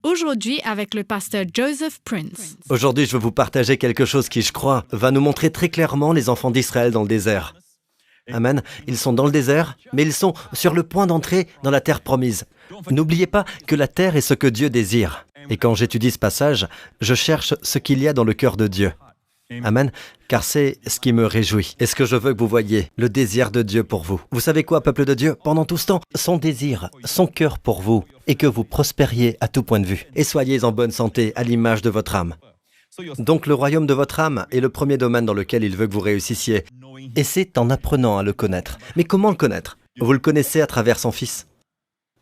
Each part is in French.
aujourd'hui avec le pasteur Joseph Prince. Aujourd'hui, je veux vous partager quelque chose qui, je crois, va nous montrer très clairement les enfants d'Israël dans le désert. Amen. Ils sont dans le désert, mais ils sont sur le point d'entrer dans la terre promise. N'oubliez pas que la terre est ce que Dieu désire. Et quand j'étudie ce passage, je cherche ce qu'il y a dans le cœur de Dieu. Amen, car c'est ce qui me réjouit. Et ce que je veux que vous voyiez, le désir de Dieu pour vous. Vous savez quoi, peuple de Dieu? Pendant tout ce temps, son désir, son cœur pour vous, est que vous prospériez à tout point de vue. Et soyez en bonne santé à l'image de votre âme. Donc le royaume de votre âme est le premier domaine dans lequel il veut que vous réussissiez. Et c'est en apprenant à le connaître. Mais comment le connaître? Vous le connaissez à travers son Fils.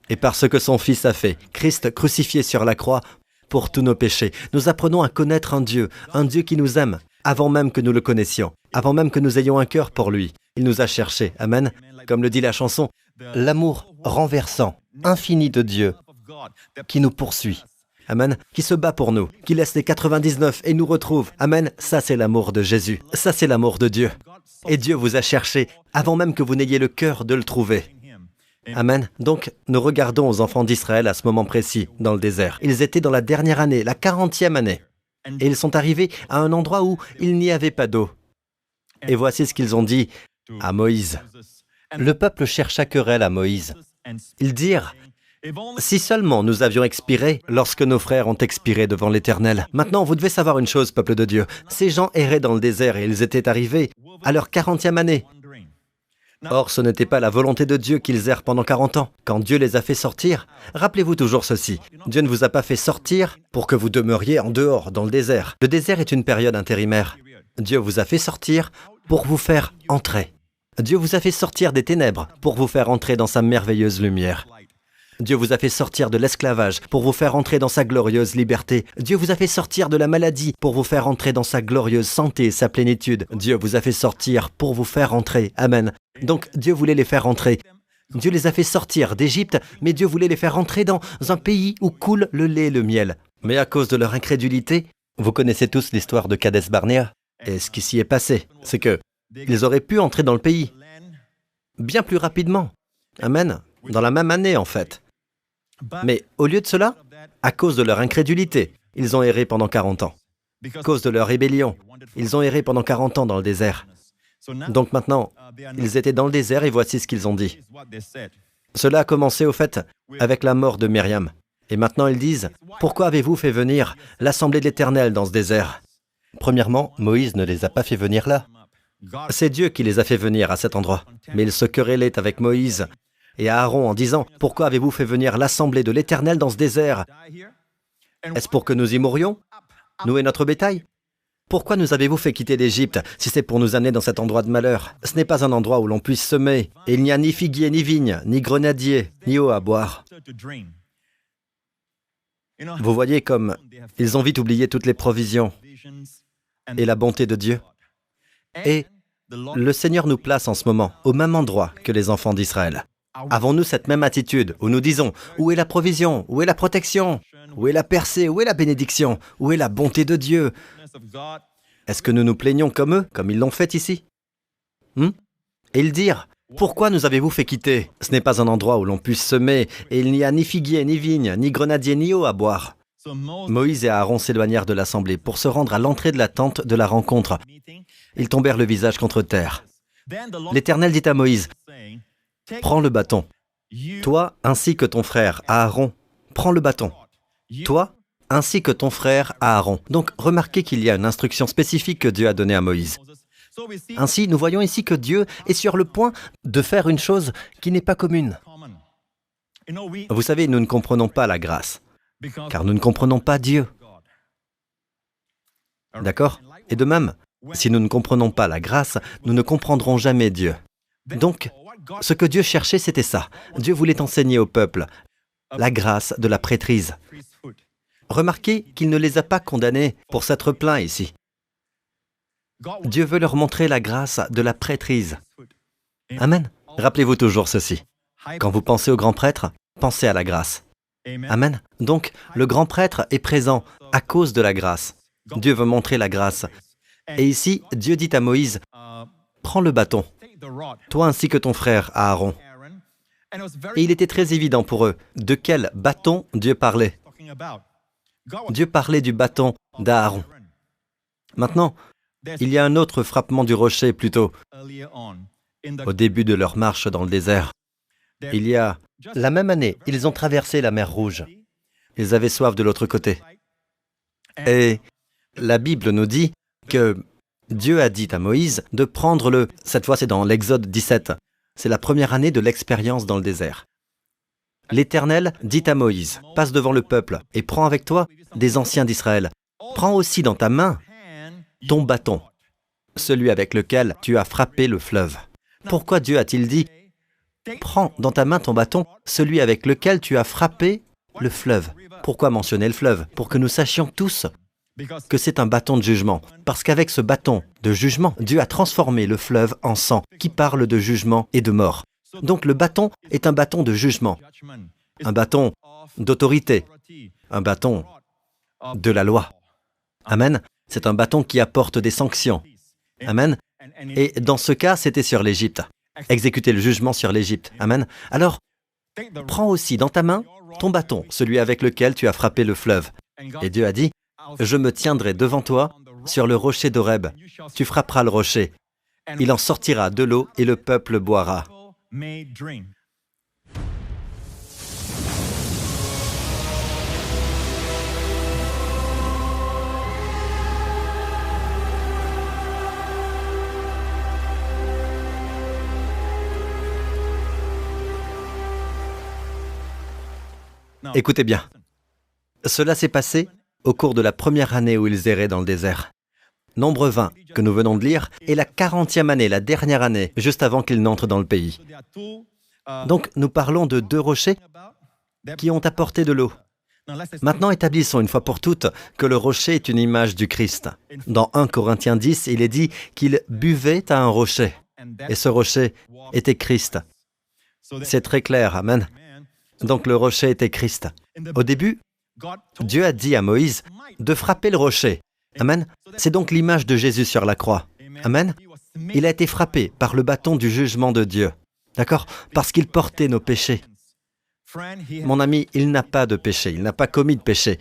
Et par ce que son Fils a fait, Christ crucifié sur la croix pour tous nos péchés, nous apprenons à connaître un Dieu qui nous aime, avant même que nous le connaissions, avant même que nous ayons un cœur pour lui. Il nous a cherchés, amen. Comme le dit la chanson, l'amour renversant, infini de Dieu, qui nous poursuit, amen, qui se bat pour nous, qui laisse les 99 et nous retrouve, amen. Ça c'est l'amour de Jésus, ça c'est l'amour de Dieu. Et Dieu vous a cherché avant même que vous n'ayez le cœur de le trouver. Amen. Donc, nous regardons aux enfants d'Israël à ce moment précis, dans le désert. Ils étaient dans la dernière année, la 40e année. Et ils sont arrivés à un endroit où il n'y avait pas d'eau. Et voici ce qu'ils ont dit à Moïse. Le peuple chercha querelle à Moïse. Ils dirent, « Si seulement nous avions expiré lorsque nos frères ont expiré devant l'Éternel. Maintenant, vous devez savoir une chose, peuple de Dieu. Ces gens erraient dans le désert et ils étaient arrivés à leur 40e année. Or, ce n'était pas la volonté de Dieu qu'ils errent pendant 40 ans. Quand Dieu les a fait sortir, rappelez-vous toujours ceci. Dieu ne vous a pas fait sortir pour que vous demeuriez en dehors, dans le désert. Le désert est une période intérimaire. Dieu vous a fait sortir pour vous faire entrer. Dieu vous a fait sortir des ténèbres pour vous faire entrer dans sa merveilleuse lumière. Dieu vous a fait sortir de l'esclavage pour vous faire entrer dans sa glorieuse liberté. Dieu vous a fait sortir de la maladie pour vous faire entrer dans sa glorieuse santé et sa plénitude. Dieu vous a fait sortir pour vous faire entrer. Amen. Donc Dieu voulait les faire entrer. Dieu les a fait sortir d'Égypte, mais Dieu voulait les faire entrer dans un pays où coule le lait et le miel. Mais à cause de leur incrédulité, vous connaissez tous l'histoire de Kadès Barnéa. Et ce qui s'y est passé, c'est que ils auraient pu entrer dans le pays bien plus rapidement. Amen. Dans la même année, en fait. Mais au lieu de cela, à cause de leur incrédulité, ils ont erré pendant 40 ans. À cause de leur rébellion, ils ont erré pendant 40 ans dans le désert. Donc maintenant, ils étaient dans le désert et voici ce qu'ils ont dit. Cela a commencé au fait avec la mort de Myriam. Et maintenant ils disent, « Pourquoi avez-vous fait venir l'assemblée de l'Éternel dans ce désert ?» Premièrement, Moïse ne les a pas fait venir là. C'est Dieu qui les a fait venir à cet endroit. Mais ils se querellaient avec Moïse et Aaron en disant, « Pourquoi avez-vous fait venir l'assemblée de l'Éternel dans ce désert? Est-ce pour que nous y mourions, nous et notre bétail? Pourquoi nous avez-vous fait quitter l'Égypte si c'est pour nous amener dans cet endroit de malheur? Ce n'est pas un endroit où l'on puisse semer, et il n'y a ni figuier, ni vigne, ni grenadier, ni eau à boire. » Vous voyez comme ils ont vite oublié toutes les provisions et la bonté de Dieu. Et le Seigneur nous place en ce moment au même endroit que les enfants d'Israël. Avons-nous cette même attitude où nous disons « Où est la provision? Où est la protection? Où est la percée? Où est la bénédiction? Où est la bonté de Dieu ?» Est-ce que nous nous plaignons comme eux, comme ils l'ont fait ici? Et ils dirent « Pourquoi nous avez-vous fait quitter? Ce n'est pas un endroit où l'on puisse semer, et il n'y a ni figuier, ni vigne, ni grenadier, ni eau à boire. » Moïse et Aaron s'éloignèrent de l'assemblée pour se rendre à l'entrée de la tente de la rencontre. Ils tombèrent le visage contre terre. L'Éternel dit à Moïse, « Prends le bâton. Toi ainsi que ton frère Aaron, prends le bâton. Toi ainsi que ton frère Aaron. » Donc remarquez qu'il y a une instruction spécifique que Dieu a donnée à Moïse. Ainsi, nous voyons ici que Dieu est sur le point de faire une chose qui n'est pas commune. Vous savez, nous ne comprenons pas la grâce, car nous ne comprenons pas Dieu. D'accord? Et de même, si nous ne comprenons pas la grâce, nous ne comprendrons jamais Dieu. Donc, ce que Dieu cherchait, c'était ça. Dieu voulait enseigner au peuple la grâce de la prêtrise. Remarquez qu'il ne les a pas condamnés pour s'être plaints ici. Dieu veut leur montrer la grâce de la prêtrise. Amen. Rappelez-vous toujours ceci. Quand vous pensez au grand prêtre, pensez à la grâce. Amen. Donc, le grand prêtre est présent à cause de la grâce. Dieu veut montrer la grâce. Et ici, Dieu dit à Moïse, « Prends le bâton, toi ainsi que ton frère Aaron. » Et il était très évident pour eux de quel bâton Dieu parlait. Dieu parlait du bâton d'Aaron. Maintenant, il y a un autre frappement du rocher plutôt au début de leur marche dans le désert. Il y a la même année, ils ont traversé la mer Rouge. Ils avaient soif de l'autre côté. Et la Bible nous dit que Dieu a dit à Moïse de prendre cette fois c'est dans l'Exode 17, c'est la première année de l'expérience dans le désert. L'Éternel dit à Moïse, passe devant le peuple et prends avec toi des anciens d'Israël. Prends aussi dans ta main ton bâton, celui avec lequel tu as frappé le fleuve. Pourquoi Dieu a-t-il dit, prends dans ta main ton bâton, celui avec lequel tu as frappé le fleuve? Pourquoi mentionner le fleuve? Pour que nous sachions tous que c'est un bâton de jugement. Parce qu'avec ce bâton de jugement, Dieu a transformé le fleuve en sang, qui parle de jugement et de mort. Donc le bâton est un bâton de jugement, un bâton d'autorité, un bâton de la loi. Amen. C'est un bâton qui apporte des sanctions. Amen. Et dans ce cas, c'était sur l'Égypte. Exécuter le jugement sur l'Égypte. Amen. Alors, prends aussi dans ta main ton bâton, celui avec lequel tu as frappé le fleuve. Et Dieu a dit, je me tiendrai devant toi sur le rocher d'Horeb. Tu frapperas le rocher. Il en sortira de l'eau et le peuple boira. Écoutez bien, cela s'est passé au cours de la première année où ils erraient dans le désert. Nombre 20, que nous venons de lire, est la 40e année, la dernière année, juste avant qu'ils n'entrent dans le pays. Donc, nous parlons de 2 rochers qui ont apporté de l'eau. Maintenant, établissons une fois pour toutes que le rocher est une image du Christ. Dans 1 Corinthiens 10, il est dit qu'il buvait à un rocher, et ce rocher était Christ. C'est très clair, amen. Donc le rocher était Christ. Au début, Dieu a dit à Moïse de frapper le rocher. Amen. C'est donc l'image de Jésus sur la croix. Amen. Il a été frappé par le bâton du jugement de Dieu. D'accord? Parce qu'il portait nos péchés. Mon ami, il n'a pas de péché, il n'a pas commis de péché.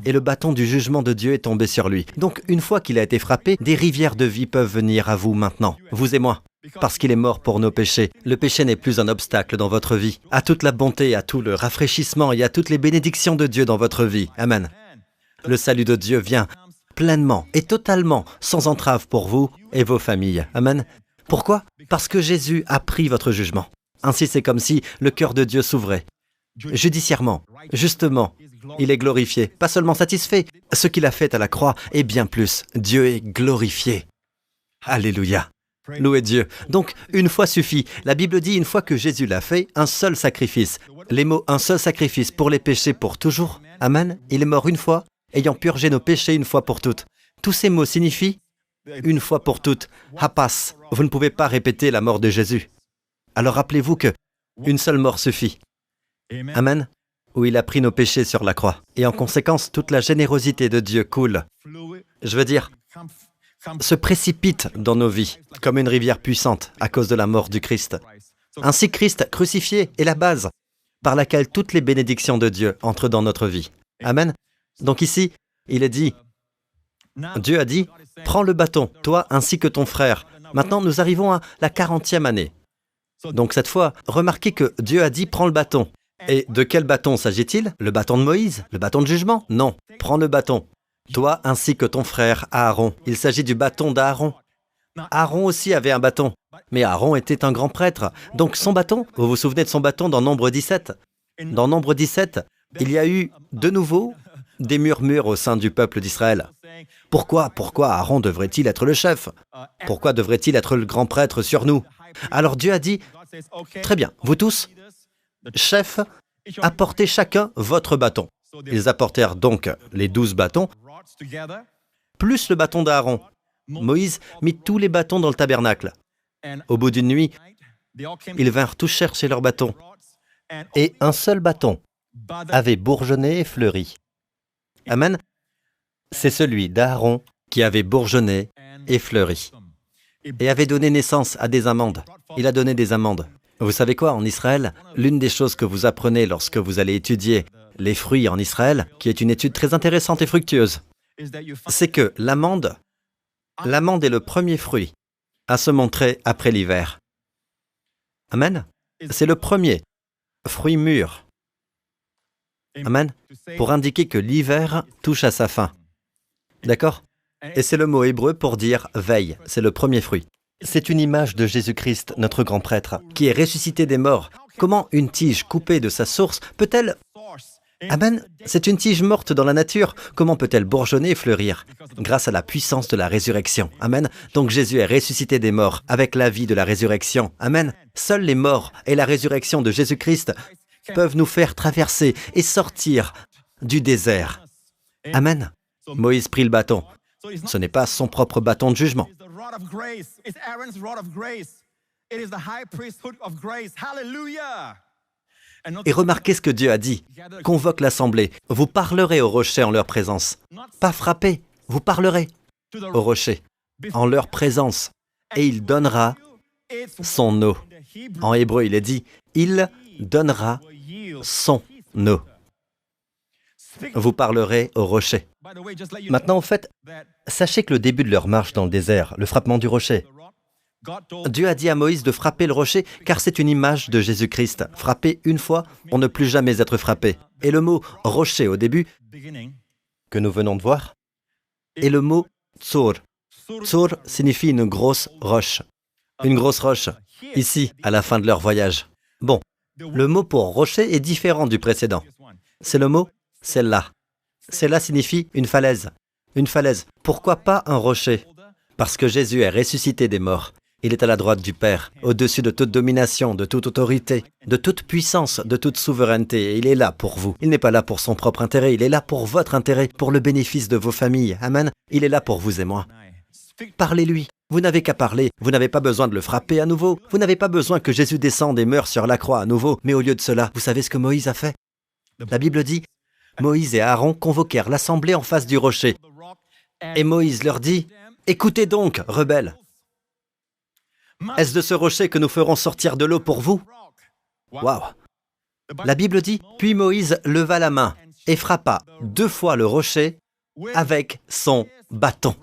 Et le bâton du jugement de Dieu est tombé sur lui. Donc, une fois qu'il a été frappé, des rivières de vie peuvent venir à vous maintenant, vous et moi. Parce qu'il est mort pour nos péchés. Le péché n'est plus un obstacle dans votre vie. À toute la bonté, à tout le rafraîchissement et à toutes les bénédictions de Dieu dans votre vie. Amen. Le salut de Dieu vient pleinement et totalement, sans entrave pour vous et vos familles. Amen. Pourquoi? Parce que Jésus a pris votre jugement. Ainsi, c'est comme si le cœur de Dieu s'ouvrait. Judiciairement, justement, il est glorifié, pas seulement satisfait. Ce qu'il a fait à la croix est bien plus. Dieu est glorifié. Alléluia. Louez Dieu. Donc, une fois suffit. La Bible dit une fois que Jésus l'a fait, un seul sacrifice. Les mots « un seul sacrifice pour les péchés pour toujours ». Amen. Il est mort une fois, ayant purgé nos péchés une fois pour toutes. Tous ces mots signifient « une fois pour toutes ». Hapas. Vous ne pouvez pas répéter la mort de Jésus. Alors rappelez-vous que une seule mort suffit. Amen. Où il a pris nos péchés sur la croix. Et en conséquence, toute la générosité de Dieu coule. Je veux dire, se précipite dans nos vies comme une rivière puissante à cause de la mort du Christ. Ainsi, Christ crucifié est la base par laquelle toutes les bénédictions de Dieu entrent dans notre vie. Amen. Donc ici, il est dit, Dieu a dit, prends le bâton, toi ainsi que ton frère. Maintenant, nous arrivons à la 40e année. Donc cette fois, remarquez que Dieu a dit, prends le bâton. Et de quel bâton s'agit-il? Le bâton de Moïse? Le bâton de jugement? Non. Prends le bâton. Toi ainsi que ton frère Aaron. Il s'agit du bâton d'Aaron. Aaron aussi avait un bâton. Mais Aaron était un grand prêtre. Donc son bâton, vous vous souvenez de son bâton dans Nombre 17? Dans Nombre 17, il y a eu de nouveau des murmures au sein du peuple d'Israël. Pourquoi Aaron devrait-il être le chef? Pourquoi devrait-il être le grand prêtre sur nous? Alors Dieu a dit, très bien, vous tous, chefs, apportez chacun votre bâton. Ils apportèrent donc les 12 bâtons, plus le bâton d'Aaron. Moïse mit tous les bâtons dans le tabernacle. Au bout d'une nuit, ils vinrent tous chercher leurs bâtons. Et un seul bâton avait bourgeonné et fleuri. Amen. C'est celui d'Aaron qui avait bourgeonné et fleuri. Et avait donné naissance à des amandes. Il a donné des amandes. Vous savez quoi, en Israël, l'une des choses que vous apprenez lorsque vous allez étudier les fruits en Israël, qui est une étude très intéressante et fructueuse, c'est que l'amande est le premier fruit à se montrer après l'hiver. Amen. C'est le premier fruit mûr. Amen. Pour indiquer que l'hiver touche à sa fin. D'accord? Et c'est le mot hébreu pour dire veille. C'est le premier fruit. C'est une image de Jésus-Christ, notre grand prêtre, qui est ressuscité des morts. Comment une tige coupée de sa source peut-elle... Amen. C'est une tige morte dans la nature. Comment peut-elle bourgeonner et fleurir? Grâce à la puissance de la résurrection. Amen. Donc Jésus est ressuscité des morts avec la vie de la résurrection. Amen. Seuls les morts et la résurrection de Jésus-Christ peuvent nous faire traverser et sortir du désert. Amen. Moïse prit le bâton. Ce n'est pas son propre bâton de jugement. Et remarquez ce que Dieu a dit. Convoque l'assemblée. Vous parlerez au rocher en leur présence. Pas frapper, vous parlerez au rocher en leur présence. Et il donnera son eau. En hébreu, il est dit, il donnera son eau. Vous parlerez au rocher. Maintenant, au fait, sachez que le début de leur marche dans le désert, le frappement du rocher, Dieu a dit à Moïse de frapper le rocher car c'est une image de Jésus-Christ. Frapper une fois pour ne plus jamais être frappé. Et le mot rocher au début, que nous venons de voir, est le mot tsur. Tsur signifie une grosse roche. Une grosse roche, ici, à la fin de leur voyage. Bon, le mot pour rocher est différent du précédent. C'est le mot Sella. Sella signifie une falaise. Une falaise. Pourquoi pas un rocher? Parce que Jésus est ressuscité des morts. Il est à la droite du Père, au-dessus de toute domination, de toute autorité, de toute puissance, de toute souveraineté. Et il est là pour vous. Il n'est pas là pour son propre intérêt, il est là pour votre intérêt, pour le bénéfice de vos familles. Amen. Il est là pour vous et moi. Parlez-lui. Vous n'avez qu'à parler. Vous n'avez pas besoin de le frapper à nouveau. Vous n'avez pas besoin que Jésus descende et meure sur la croix à nouveau. Mais au lieu de cela, vous savez ce que Moïse a fait? La Bible dit, Moïse et Aaron convoquèrent l'assemblée en face du rocher. Et Moïse leur dit, « Écoutez donc, rebelles. Est-ce de ce rocher que nous ferons sortir de l'eau pour vous ?» Waouh! La Bible dit, « Puis Moïse leva la main et frappa 2 fois le rocher avec son bâton. »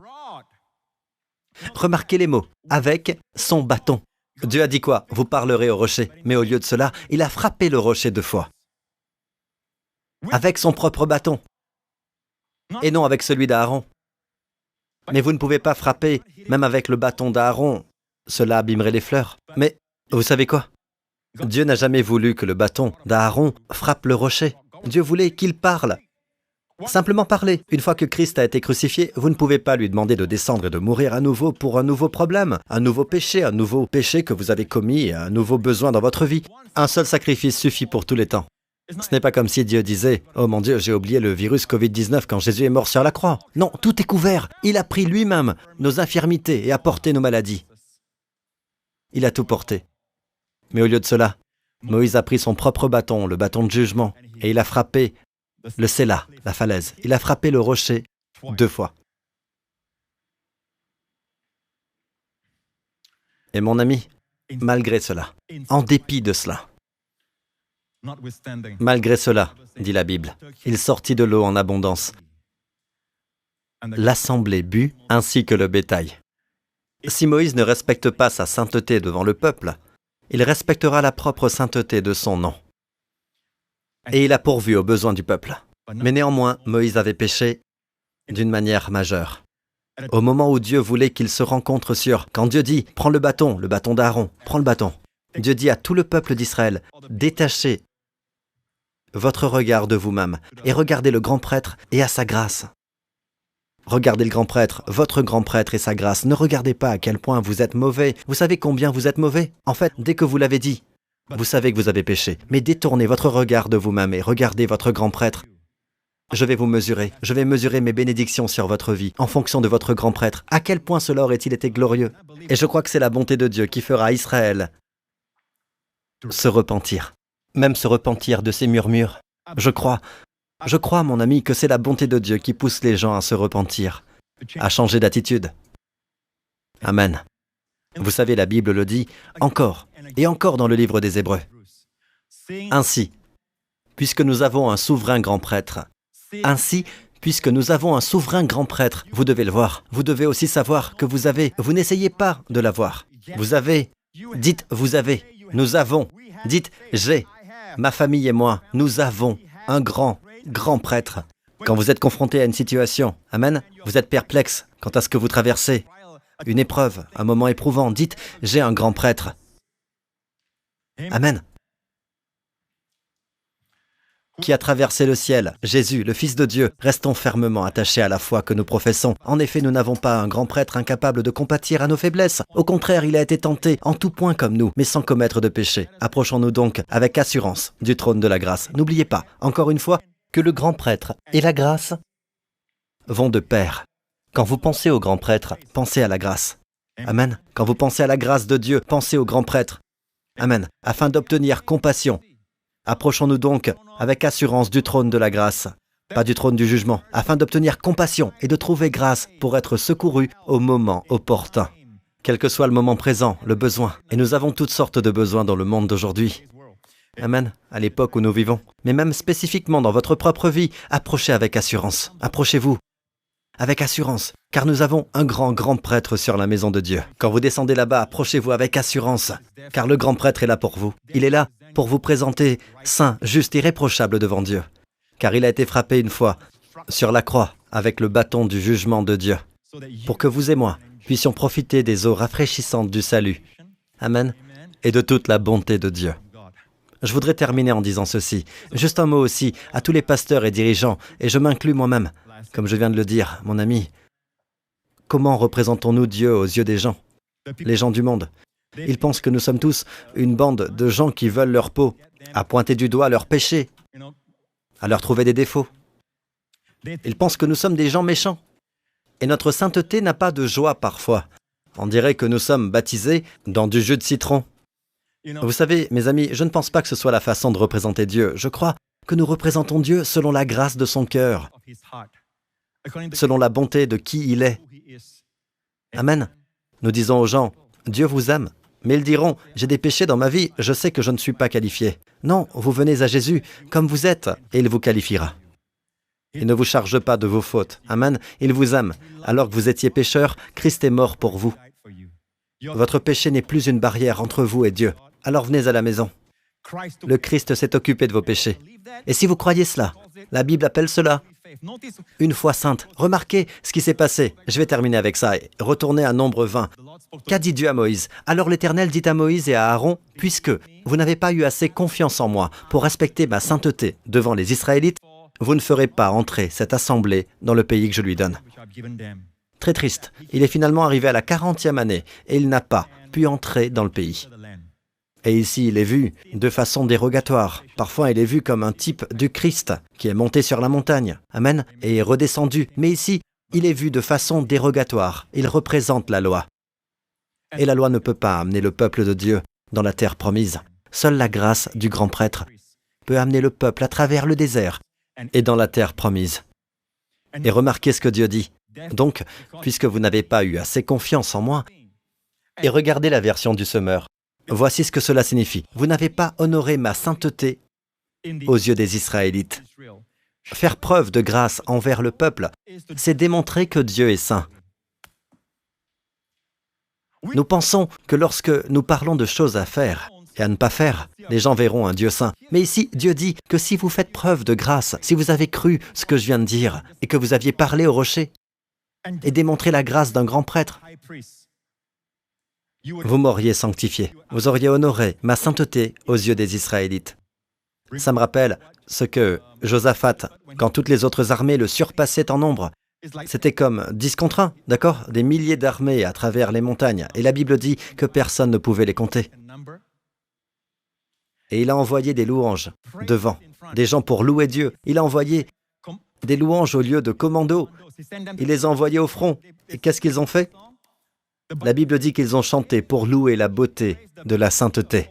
Remarquez les mots, « avec son bâton ». Dieu a dit quoi? Vous parlerez au rocher. Mais au lieu de cela, il a frappé le rocher 2 fois. Avec son propre bâton. Et non avec celui d'Aaron. Mais vous ne pouvez pas frapper, même avec le bâton d'Aaron. Cela abîmerait les fleurs. Mais vous savez quoi? Dieu n'a jamais voulu que le bâton d'Aaron frappe le rocher. Dieu voulait qu'il parle. Simplement parler. Une fois que Christ a été crucifié, vous ne pouvez pas lui demander de descendre et de mourir à nouveau pour un nouveau problème, un nouveau péché que vous avez commis et un nouveau besoin dans votre vie. Un seul sacrifice suffit pour tous les temps. Ce n'est pas comme si Dieu disait « Oh mon Dieu, j'ai oublié le virus Covid-19 quand Jésus est mort sur la croix. » Non, tout est couvert. Il a pris lui-même nos infirmités et a porté nos maladies. Il a tout porté. Mais au lieu de cela, Moïse a pris son propre bâton, le bâton de jugement, et il a frappé le Séla, la falaise. Il a frappé le rocher 2 fois. Et mon ami, malgré cela, en dépit de cela, malgré cela, dit la Bible, il sortit de l'eau en abondance. L'assemblée but ainsi que le bétail. Si Moïse ne respecte pas sa sainteté devant le peuple, il respectera la propre sainteté de son nom. Et il a pourvu aux besoins du peuple. Mais néanmoins, Moïse avait péché d'une manière majeure. Au moment où Dieu voulait qu'ils se rencontrent quand Dieu dit « Prends le bâton d'Aaron, prends le bâton », Dieu dit à tout le peuple d'Israël « Détachez votre regard de vous-même et regardez le grand prêtre et à sa grâce. » Regardez le grand prêtre, votre grand prêtre et sa grâce. Ne regardez pas à quel point vous êtes mauvais. Vous savez combien vous êtes mauvais? En fait, dès que vous l'avez dit, vous savez que vous avez péché. Mais détournez votre regard de vous-même et regardez votre grand prêtre. Je vais vous mesurer. Je vais mesurer mes bénédictions sur votre vie en fonction de votre grand prêtre. À quel point cela aurait-il été glorieux? Et je crois que c'est la bonté de Dieu qui fera Israël se repentir. Même se repentir de ses murmures. Je crois, mon ami, que c'est la bonté de Dieu qui pousse les gens à se repentir, à changer d'attitude. Amen. Vous savez, la Bible le dit encore et encore dans le livre des Hébreux. Ainsi, puisque nous avons un souverain grand prêtre. Ainsi, puisque nous avons un souverain grand prêtre, vous devez le voir. Vous devez aussi savoir que vous n'essayez pas de l'avoir. Vous avez, dites vous avez, nous avons, dites j'ai, ma famille et moi, nous avons un grand prêtre. Quand vous êtes confronté à une situation, amen, vous êtes perplexe quant à ce que vous traversez, une épreuve, un moment éprouvant, dites j'ai un grand prêtre. Amen. Qui a traversé le ciel, Jésus, le Fils de Dieu. Restons fermement attachés à la foi que nous professons. En effet, nous n'avons pas un grand prêtre incapable de compatir à nos faiblesses. Au contraire, il a été tenté en tout point comme nous, mais sans commettre de péché. Approchons-nous donc avec assurance du trône de la grâce. N'oubliez pas, encore une fois, que le grand prêtre et la grâce vont de pair. Quand vous pensez au grand prêtre, pensez à la grâce. Amen. Quand vous pensez à la grâce de Dieu, pensez au grand prêtre. Amen. Afin d'obtenir compassion. Approchons-nous donc avec assurance du trône de la grâce, pas du trône du jugement, afin d'obtenir compassion et de trouver grâce pour être secourus au moment opportun. Quel que soit le moment présent, le besoin, et nous avons toutes sortes de besoins dans le monde d'aujourd'hui. Amen, à l'époque où nous vivons. Mais même spécifiquement dans votre propre vie, approchez avec assurance. Approchez-vous avec assurance, car nous avons un grand prêtre sur la maison de Dieu. Quand vous descendez là-bas, approchez-vous avec assurance, car le grand prêtre est là pour vous. Il est là pour vous présenter saint, juste, irréprochable devant Dieu, car il a été frappé une fois sur la croix avec le bâton du jugement de Dieu, pour que vous et moi puissions profiter des eaux rafraîchissantes du salut. Amen. Et de toute la bonté de Dieu. Je voudrais terminer en disant ceci. Juste un mot aussi à tous les pasteurs et dirigeants, et je m'inclus moi-même. Comme je viens de le dire, mon ami, comment représentons-nous Dieu aux yeux des gens, les gens du monde? Ils pensent que nous sommes tous une bande de gens qui veulent leur peau, à pointer du doigt leurs péchés, à leur trouver des défauts. Ils pensent que nous sommes des gens méchants. Et notre sainteté n'a pas de joie parfois. On dirait que nous sommes baptisés dans du jus de citron. Vous savez, mes amis, je ne pense pas que ce soit la façon de représenter Dieu. Je crois que nous représentons Dieu selon la grâce de son cœur, selon la bonté de qui il est. Amen. Nous disons aux gens, Dieu vous aime. Mais ils diront, j'ai des péchés dans ma vie, je sais que je ne suis pas qualifié. Non, vous venez à Jésus comme vous êtes et il vous qualifiera. Il ne vous charge pas de vos fautes. Amen. Il vous aime. Alors que vous étiez pécheur, Christ est mort pour vous. Votre péché n'est plus une barrière entre vous et Dieu. Alors venez à la maison. Le Christ s'est occupé de vos péchés. Et si vous croyez cela, la Bible appelle cela une foi sainte. Remarquez ce qui s'est passé. Je vais terminer avec ça. Retournez à Nombre 20. Qu'a dit Dieu à Moïse? Alors l'Éternel dit à Moïse et à Aaron, « Puisque vous n'avez pas eu assez confiance en moi pour respecter ma sainteté devant les Israélites, vous ne ferez pas entrer cette assemblée dans le pays que je lui donne. » Très triste. Il est finalement arrivé à la 40e année et il n'a pas pu entrer dans le pays. Et ici, il est vu de façon dérogatoire. Parfois, il est vu comme un type du Christ qui est monté sur la montagne. Amen. Et est redescendu. Mais ici, il est vu de façon dérogatoire. Il représente la loi. Et la loi ne peut pas amener le peuple de Dieu dans la terre promise. Seule la grâce du grand prêtre peut amener le peuple à travers le désert et dans la terre promise. Et remarquez ce que Dieu dit. Donc, puisque vous n'avez pas eu assez confiance en moi, et regardez la version du semeur, voici ce que cela signifie. Vous n'avez pas honoré ma sainteté aux yeux des Israélites. Faire preuve de grâce envers le peuple, c'est démontrer que Dieu est saint. Nous pensons que lorsque nous parlons de choses à faire et à ne pas faire, les gens verront un Dieu saint. Mais ici, Dieu dit que si vous faites preuve de grâce, si vous avez cru ce que je viens de dire, et que vous aviez parlé au rocher, et démontré la grâce d'un grand prêtre, vous m'auriez sanctifié. Vous auriez honoré ma sainteté aux yeux des Israélites. Ça me rappelle ce que Josaphat, quand toutes les autres armées le surpassaient en nombre, c'était comme 10 contre 1, d'accord? Des milliers d'armées à travers les montagnes. Et la Bible dit que personne ne pouvait les compter. Et il a envoyé des louanges devant, des gens pour louer Dieu. Il a envoyé des louanges au lieu de commandos. Il les a envoyés au front. Et qu'est-ce qu'ils ont fait? La Bible dit qu'ils ont chanté pour louer la beauté de la sainteté.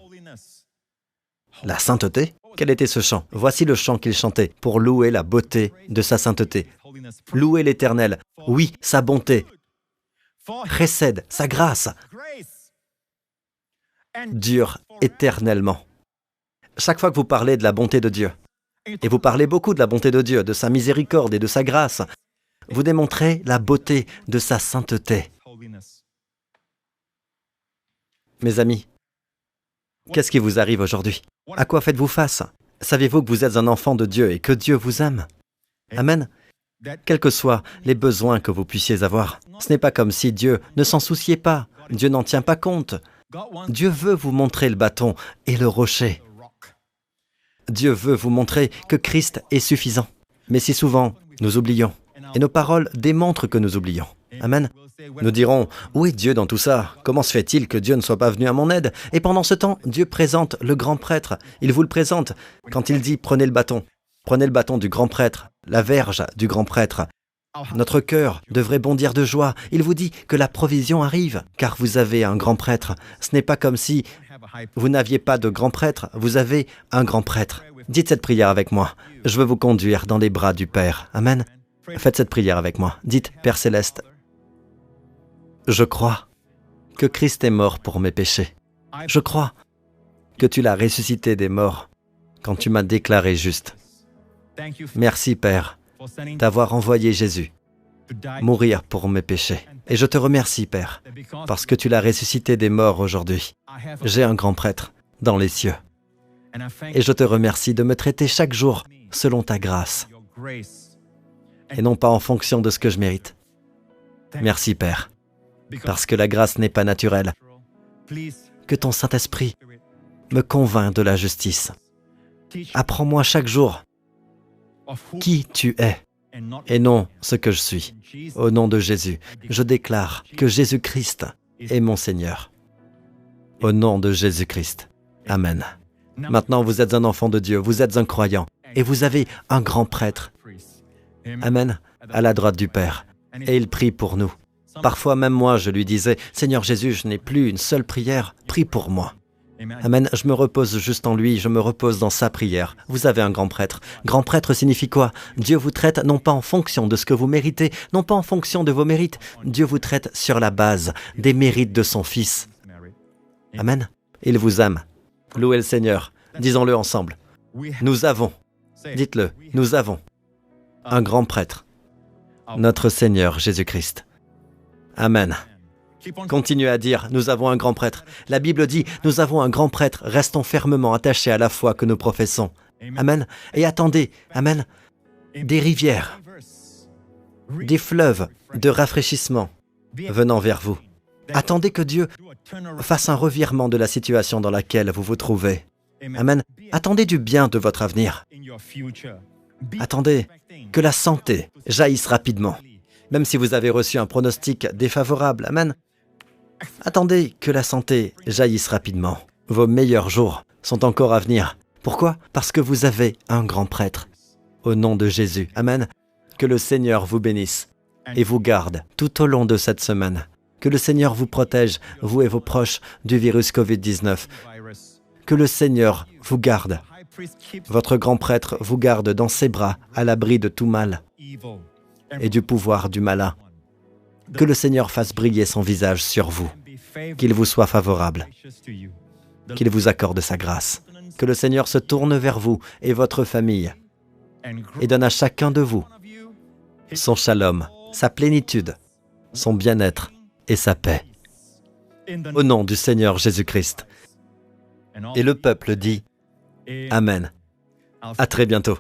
La sainteté? Quel était ce chant? Voici le chant qu'ils chantaient pour louer la beauté de sa sainteté. Louer l'Éternel, oui, sa bonté, précède sa grâce, dure éternellement. Chaque fois que vous parlez de la bonté de Dieu, Et vous parlez beaucoup de la bonté de Dieu, de sa miséricorde et de sa grâce. Vous démontrez la beauté de sa sainteté. Mes amis, qu'est-ce qui vous arrive aujourd'hui? À quoi faites-vous face? Savez-vous que vous êtes un enfant de Dieu et que Dieu vous aime? Amen. Quels que soient les besoins que vous puissiez avoir, ce n'est pas comme si Dieu ne s'en souciait pas. Dieu n'en tient pas compte. Dieu veut vous montrer le bâton et le rocher. Dieu veut vous montrer que Christ est suffisant. Mais si souvent, nous oublions. Et nos paroles démontrent que nous oublions. Amen. Nous dirons, où est Dieu dans tout ça? Comment se fait-il que Dieu ne soit pas venu à mon aide? Et pendant ce temps, Dieu présente le grand prêtre. Il vous le présente quand il dit, prenez le bâton. Prenez le bâton du grand prêtre, la verge du grand prêtre. Notre cœur devrait bondir de joie. Il vous dit que la provision arrive, car vous avez un grand prêtre. Ce n'est pas comme si vous n'aviez pas de grand prêtre, vous avez un grand prêtre. Dites cette prière avec moi. Je veux vous conduire dans les bras du Père. Amen. Faites cette prière avec moi. Dites, Père Céleste, je crois que Christ est mort pour mes péchés. Je crois que tu l'as ressuscité des morts quand tu m'as déclaré juste. Merci, Père, d'avoir envoyé Jésus mourir pour mes péchés. Et je te remercie, Père, parce que tu l'as ressuscité des morts aujourd'hui. J'ai un grand prêtre dans les cieux. Et je te remercie de me traiter chaque jour selon ta grâce, et non pas en fonction de ce que je mérite. Merci, Père, parce que la grâce n'est pas naturelle. Que ton Saint-Esprit me convainc de la justice. Apprends-moi chaque jour qui tu es et non ce que je suis. Au nom de Jésus, je déclare que Jésus-Christ est mon Seigneur. Au nom de Jésus-Christ. Amen. Maintenant, vous êtes un enfant de Dieu, vous êtes un croyant et vous avez un grand prêtre. Amen. À la droite du Père. Et il prie pour nous. Parfois, même moi, je lui disais, « Seigneur Jésus, je n'ai plus une seule prière, prie pour moi. » Amen. Je me repose juste en lui, je me repose dans sa prière. Vous avez un grand prêtre. Grand prêtre signifie quoi? Dieu vous traite non pas en fonction de ce que vous méritez, non pas en fonction de vos mérites. Dieu vous traite sur la base des mérites de son Fils. Amen. Il vous aime. Louez le Seigneur. Disons-le ensemble. Nous avons, dites-le, nous avons un grand prêtre, notre Seigneur Jésus-Christ. Amen. Continuez à dire, nous avons un grand prêtre. La Bible dit, nous avons un grand prêtre, restons fermement attachés à la foi que nous professons. Amen. Et attendez, amen, des rivières, des fleuves de rafraîchissement venant vers vous. Attendez que Dieu fasse un revirement de la situation dans laquelle vous vous trouvez. Amen. Attendez du bien de votre avenir. Attendez que la santé jaillisse rapidement. Même si vous avez reçu un pronostic défavorable. Amen. Attendez que la santé jaillisse rapidement. Vos meilleurs jours sont encore à venir. Pourquoi? Parce que vous avez un grand prêtre. Au nom de Jésus. Amen. Que le Seigneur vous bénisse et vous garde tout au long de cette semaine. Que le Seigneur vous protège, vous et vos proches, du virus Covid-19. Que le Seigneur vous garde. Votre grand prêtre vous garde dans ses bras, à l'abri de tout mal et du pouvoir du malin. Que le Seigneur fasse briller son visage sur vous, qu'il vous soit favorable, qu'il vous accorde sa grâce. Que le Seigneur se tourne vers vous et votre famille et donne à chacun de vous son shalom, sa plénitude, son bien-être et sa paix. Au nom du Seigneur Jésus-Christ. Et le peuple dit Amen. À très bientôt.